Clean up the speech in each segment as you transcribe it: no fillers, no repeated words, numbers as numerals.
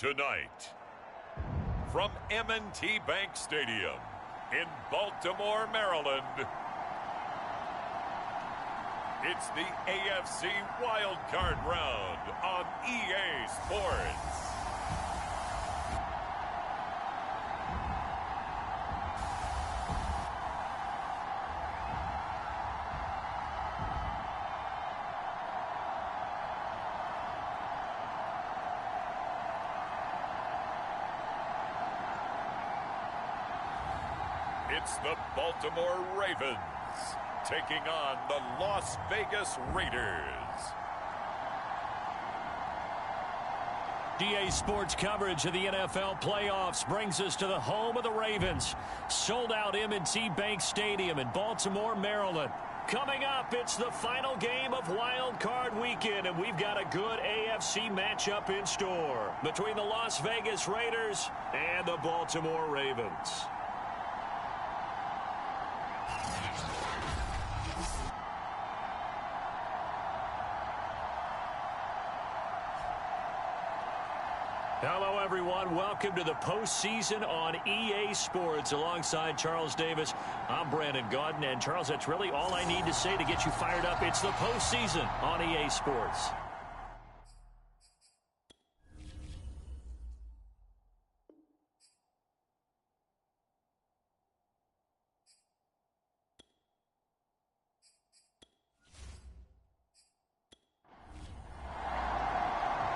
Tonight, from M&T Bank Stadium in Baltimore, Maryland, it's the AFC Wildcard round on EA Sports. It's the Baltimore Ravens taking on the Las Vegas Raiders. EA Sports coverage of the NFL playoffs brings us to the home of the Ravens. Sold out M&T Bank Stadium in Baltimore, Maryland. Coming up, it's the final game of Wild Card Weekend, and we've got a good AFC matchup in store between the Las Vegas Raiders and the Baltimore Ravens. Hello, everyone. Welcome to the postseason on EA Sports. Alongside Charles Davis, I'm Brandon Gaudin. And, Charles, that's really all I need to say to get you fired up. It's the postseason on EA Sports.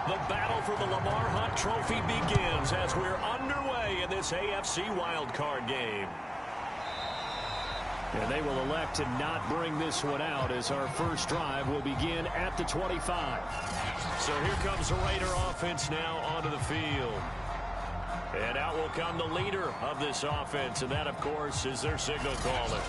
The battle for the Lamar Hunt Trophy begins as we're underway in this AFC wildcard game. And they will elect to not bring this one out as our first drive will begin at the 25. So here comes the Raider offense now onto the field. And out will come the leader of this offense, and that, of course, is their signal caller.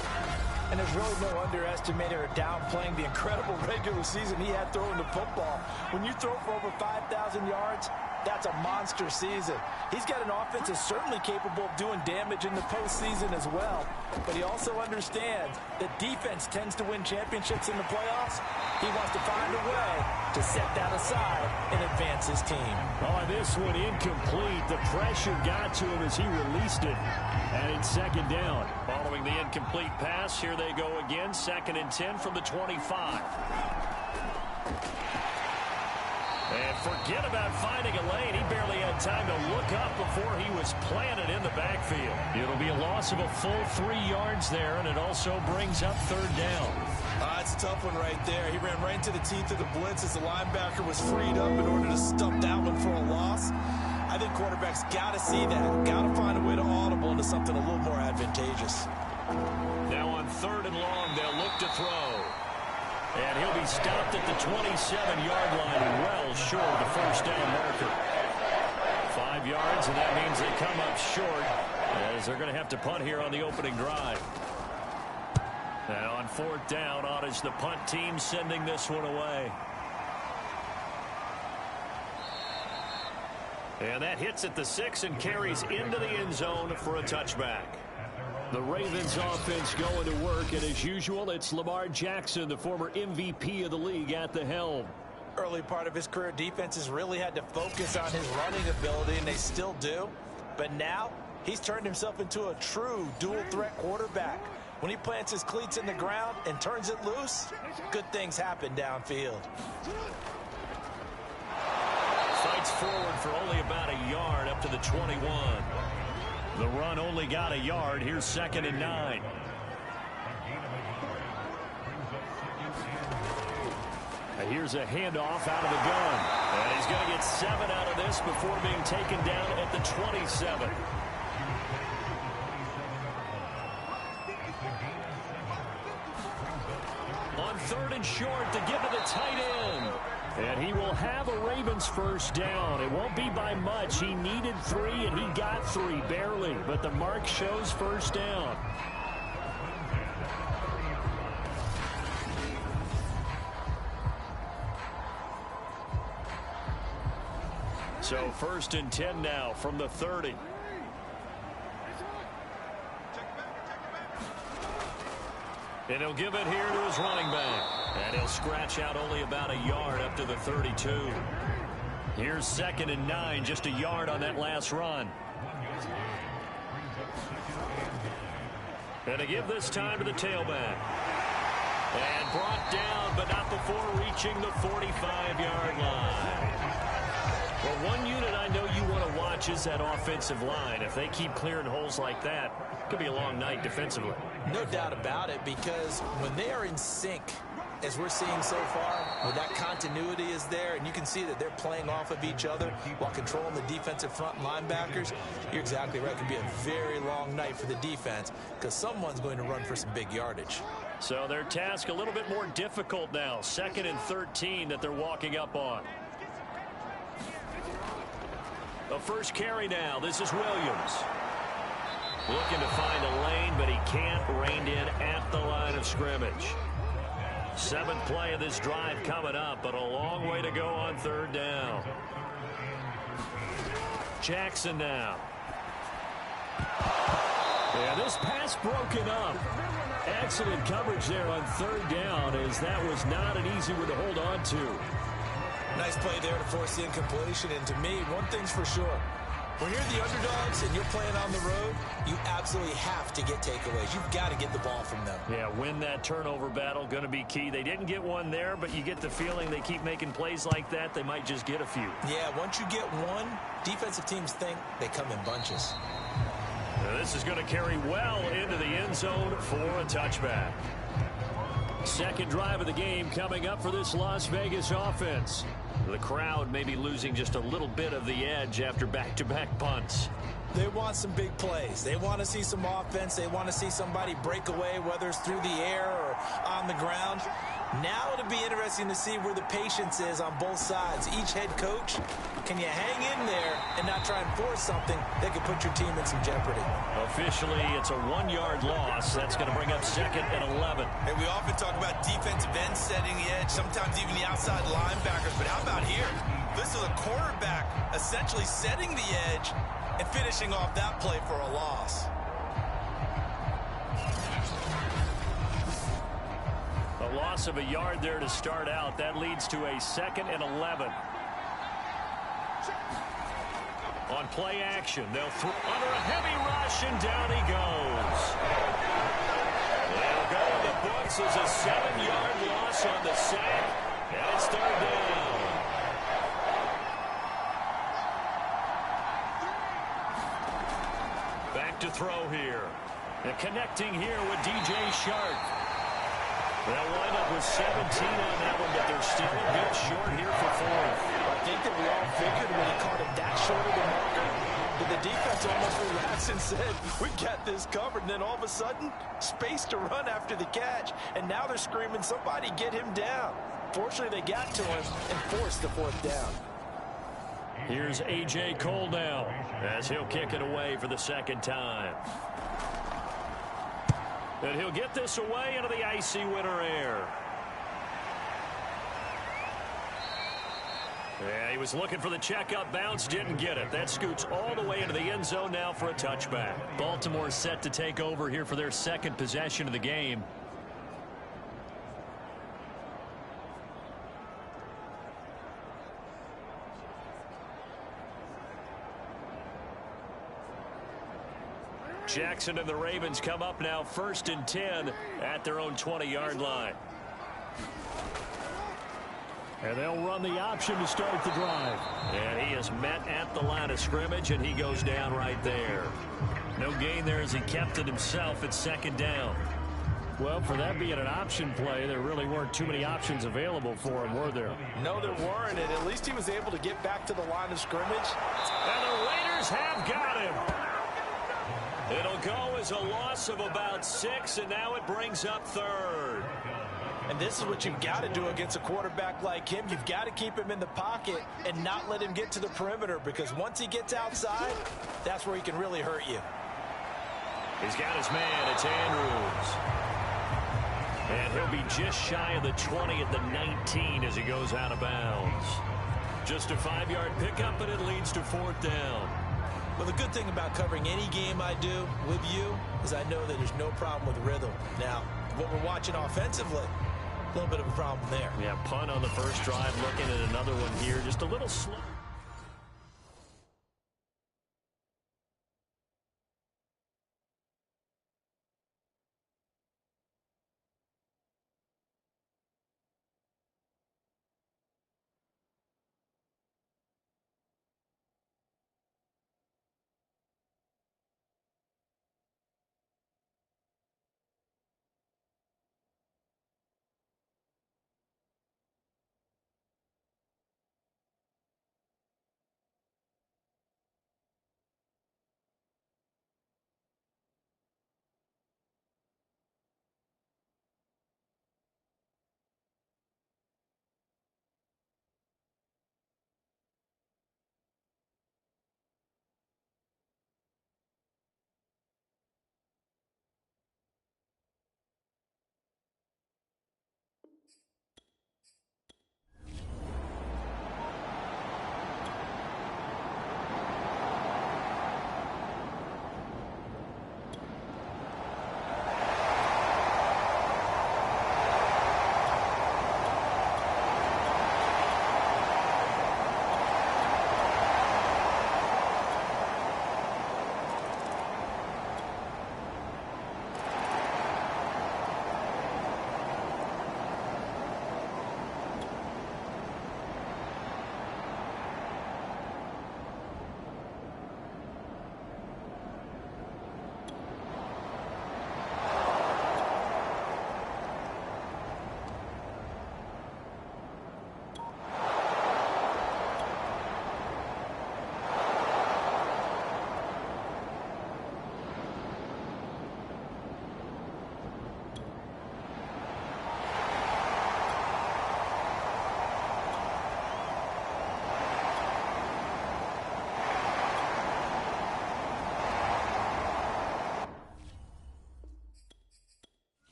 And there's really no underestimating or downplaying the incredible regular season he had throwing the football. When you throw for over 5,000 yards, that's a monster season. He's got an offense that's certainly capable of doing damage in the postseason as well. But he also understands that defense tends to win championships in the playoffs. He wants to find a way to set that aside and advance his team. Oh, this one incomplete. The pressure got to him as he released it. And it's second down. Following the incomplete pass, here they go again. 2nd and 10 from the 25. And forget about finding a lane. He barely had time to look up before he was planted in the backfield. It'll be a loss of a full 3 yards there, and it also brings up 3rd down. That's a tough one right there. He ran right into the teeth of the blitz as the linebacker was freed up in order to stump that one for a loss. I think quarterbacks got to see that. Got to find a way to audible into something a little more advantageous. Now on 3rd and long, they'll look to throw. And he'll be stopped at the 27-yard line, well short of the first down marker. 5 yards, and that means they come up short as they're going to have to punt here on the opening drive. And on 4th down, on is the punt team sending this one away. And that hits at the 6 and carries into the end zone for a touchback. The Ravens offense going to work, and as usual, it's Lamar Jackson, the former MVP of the league, at the helm. Early part of his career, defenses really had to focus on his running ability, and they still do. But now, he's turned himself into a true dual-threat quarterback. When he plants his cleats in the ground and turns it loose, good things happen downfield. Fights forward for only about a yard up to the 21. The run only got a yard. Here's 2nd and 9. And here's a handoff out of the gun. And he's going to get 7 out of this before being taken down at the 27. On 3rd and short to give to the tight end. And he will have a Ravens first down. It won't be by much. He needed 3, and he got 3, barely. But the mark shows first down. So 1st and 10 now from the 30. And he'll give it here to his running back. And he'll scratch out only about a yard up to the 32. Here's 2nd and 9, just a yard on that last run. And to give this time to the tailback. And brought down, but not before reaching the 45-yard line. Well, one unit I know you want to watch is that offensive line. If they keep clearing holes like that, it could be a long night defensively. No doubt about it, because when they are in sync, as we're seeing so far, when that continuity is there, and you can see that they're playing off of each other while controlling the defensive front linebackers, you're exactly right. It could be a very long night for the defense because someone's going to run for some big yardage. So their task a little bit more difficult now. 2nd and 13 that they're walking up on. The first carry now. This is Williams. Looking to find a lane, but he can't. Reined in at the line of scrimmage. 7th play of this drive coming up, but a long way to go on 3rd down. Jackson now. Yeah, this pass broken up. Excellent coverage there on 3rd down, as that was not an easy one to hold on to. Nice play there to force the incompletion, and to me, one thing's for sure. When you're the underdogs and you're playing on the road, you absolutely have to get takeaways. You've got to get the ball from them. Yeah, win that turnover battle, going to be key. They didn't get one there, but you get the feeling they keep making plays like that, they might just get a few. Yeah, once you get one, defensive teams think they come in bunches. Now, this is going to carry well into the end zone for a touchback. 2nd drive of the game coming up for this Las Vegas offense. The crowd may be losing just a little bit of the edge after back-to-back punts. They want some big plays. They want to see some offense. They want to see somebody break away, whether it's through the air or on the ground. Now it'll be interesting to see where the patience is on both sides. Each head coach, can you hang in there and not try and force something that could put your team in some jeopardy? Officially, it's a 1-yard loss. That's going to bring up 2nd and 11. And we often talk about defensive ends setting the edge, sometimes even the outside linebackers. But how about here? This is a quarterback essentially setting the edge and finishing off that play for a loss. A loss of a yard there to start out. That leads to a 2nd and 11. On play action, they'll throw under a heavy rush, and down he goes. They'll go to the books as a 7-yard loss on the sack, and it's 3rd down. Back to throw here. And connecting here with DJ Shark. They'll wind up with 17 on that one, but they're still a bit short here for 4th. I think that we all figured when he caught it that short of the marker, that the defense almost relaxed and said, we got this covered. And then all of a sudden, space to run after the catch. And now they're screaming, somebody get him down. Fortunately, they got to him and forced the 4th down. Here's A.J. Cole now, as he'll kick it away for the 2nd time. And he'll get this away into the icy winter air. Yeah, he was looking for the checkup bounce, didn't get it. That scoots all the way into the end zone now for a touchback. Baltimore set to take over here for their 2nd possession of the game. Jackson and the Ravens come up now 1st and 10 at their own 20-yard line. And they'll run the option to start the drive. And he is met at the line of scrimmage, and he goes down right there. No gain there as he kept it himself at 2nd down. Well, for that being an option play, there really weren't too many options available for him, were there? No, there weren't, and at least he was able to get back to the line of scrimmage. And the Raiders have got him. It'll go as a loss of about 6, and now it brings up 3rd. And this is what you've got to do against a quarterback like him. You've got to keep him in the pocket and not let him get to the perimeter, because once he gets outside, that's where he can really hurt you. He's got his man. It's Andrews. And he'll be just shy of the 20 at the 19 as he goes out of bounds. Just a 5-yard pickup, and it leads to 4th down. Well, the good thing about covering any game I do with you is I know that there's no problem with rhythm. Now, what we're watching offensively, a little bit of a problem there. Yeah, punt on the first drive, looking at another one here. Just a little slow.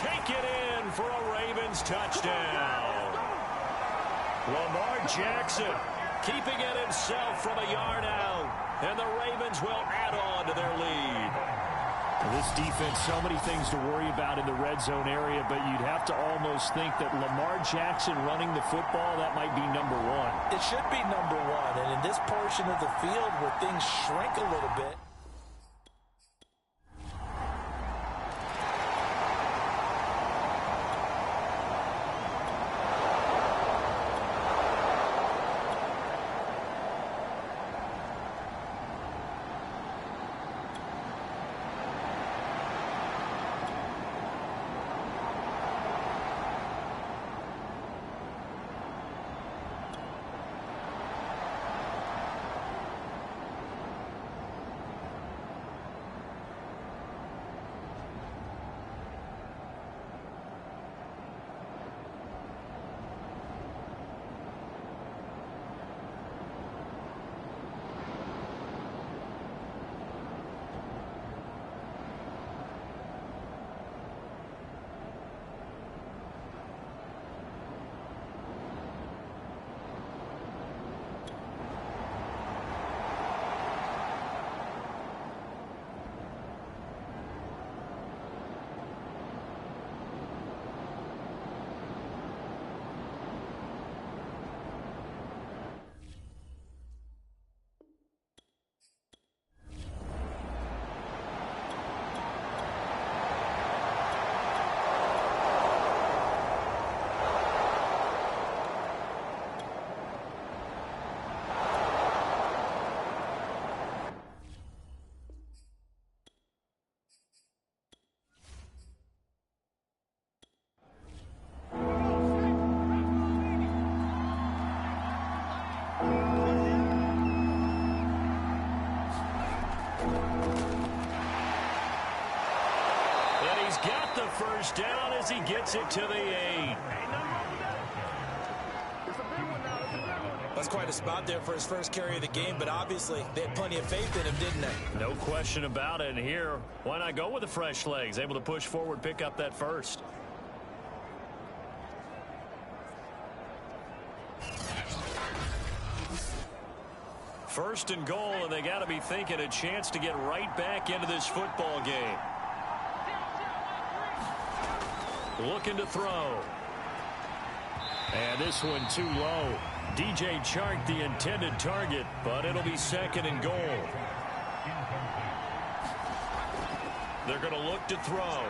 take it in for a Ravens touchdown. Lamar Jackson keeping it himself from a yard out. And the Ravens will add on to their lead. This defense, so many things to worry about in the red zone area, but you'd have to almost think that Lamar Jackson running the football, that might be number one. It should be number one, and in this portion of the field where things shrink a little bit, got the first down as he gets it to the 8. That's quite a spot there for his first carry of the game, but obviously they had plenty of faith in him, didn't they? No question about it. And here, why not go with the fresh legs? Able to push forward, pick up that first. First and goal, and they got to be thinking a chance to get right back into this football game. Looking to throw. And this one too low. DJ Chark the intended target, but it'll be second and goal. They're going to look to throw.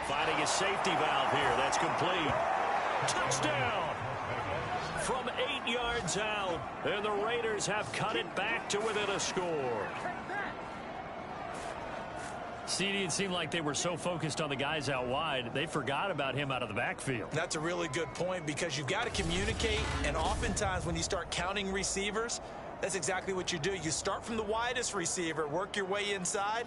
Finding a safety valve here. That's complete. Touchdown! From 8 yards out, and the Raiders have cut it back to within a score. CD, it seemed like they were so focused on the guys out wide, they forgot about him out of the backfield. That's a really good point because you've got to communicate, and oftentimes when you start counting receivers, that's exactly what you do. You start from the widest receiver, work your way inside.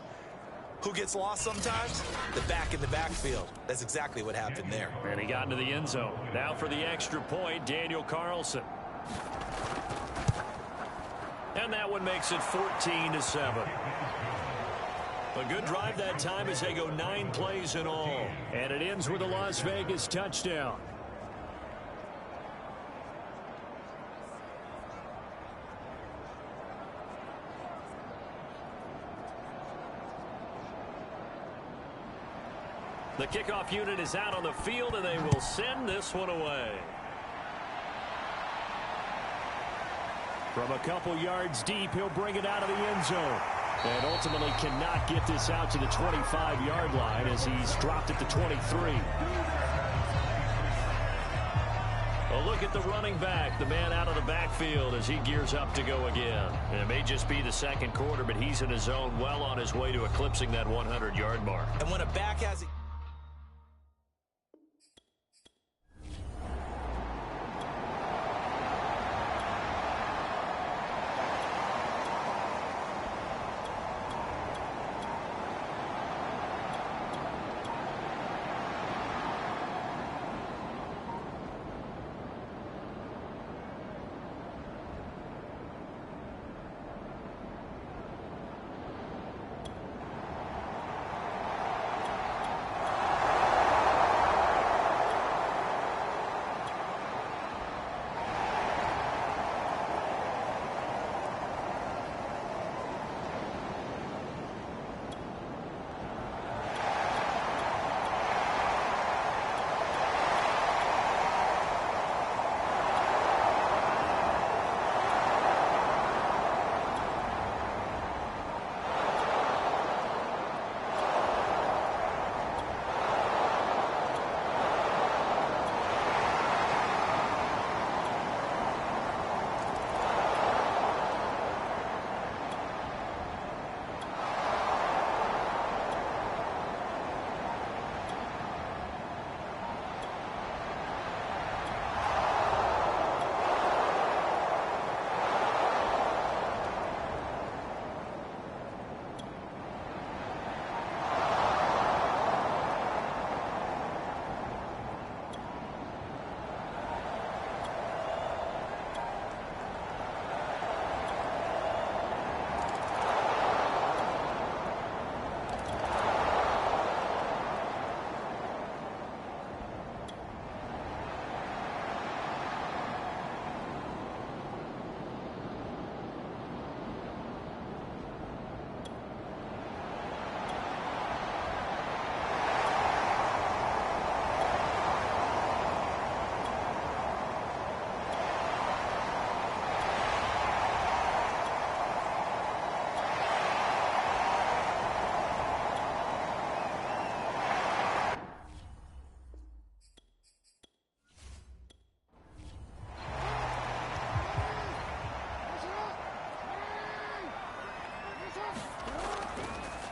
Who gets lost sometimes? The back in the backfield. That's exactly what happened there. And he got into the end zone. Now for the extra point, Daniel Carlson. And that one makes it 14-7. A good drive that time as they go 9 plays in all. And it ends with a Las Vegas touchdown. The kickoff unit is out on the field, and they will send this one away. From a couple yards deep, he'll bring it out of the end zone. And ultimately cannot get this out to the 25-yard line as he's dropped it to 23. A look at the running back, the man out of the backfield as he gears up to go again. And it may just be the second quarter, but he's in his zone, well on his way to eclipsing that 100-yard mark. And when a back has it.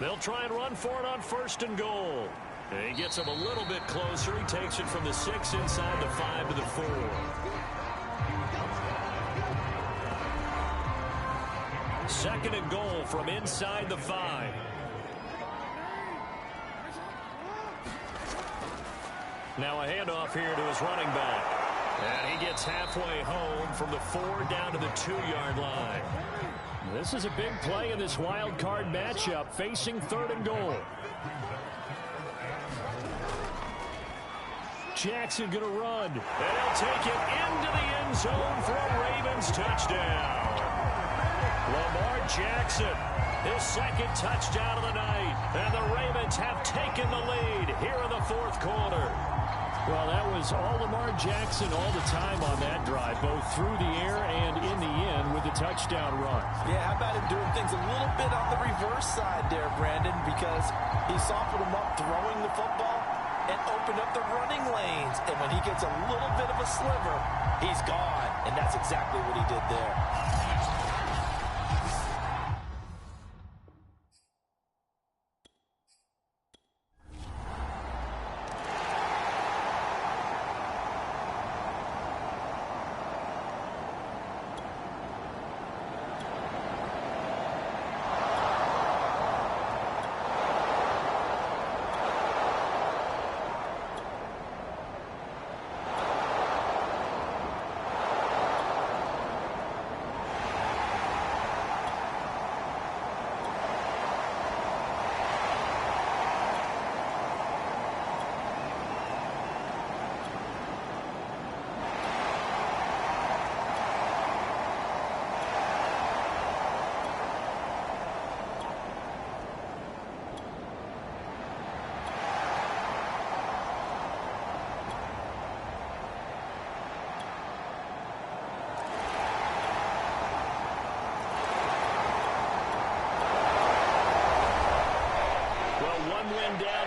They'll try and run for it on 1st and goal. And he gets him a little bit closer. He takes it from the 6 inside the 5 to the 4. 2nd and goal from inside the 5. Now a handoff here to his running back. And he gets halfway home from the 4 down to the 2-yard line. This is a big play in this wild card matchup, facing 3rd and goal. Jackson going to run, and he'll take it into the end zone for a Ravens touchdown. Lamar Jackson, his 2nd touchdown of the night, and the Ravens have taken the lead here in the 4th quarter. Well, that was all Lamar Jackson all the time on that drive, both through the air and in the end with the touchdown run. Yeah, how about him doing things a little bit on the reverse side there, Brandon, because he softened him up throwing the football and opened up the running lanes. And when he gets a little bit of a sliver, he's gone. And that's exactly what he did there.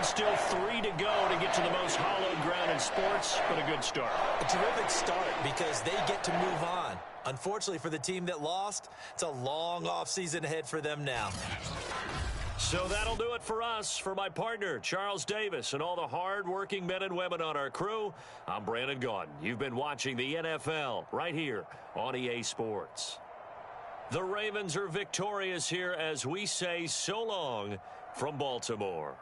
Still 3 to go to get to the most hallowed ground in sports, but a good start. A terrific start because they get to move on. Unfortunately for the team that lost, it's a long offseason ahead for them now. So that'll do it for us. For my partner, Charles Davis, and all the hard-working men and women on our crew, I'm Brandon Gaudin. You've been watching the NFL right here on EA Sports. The Ravens are victorious here as we say so long from Baltimore.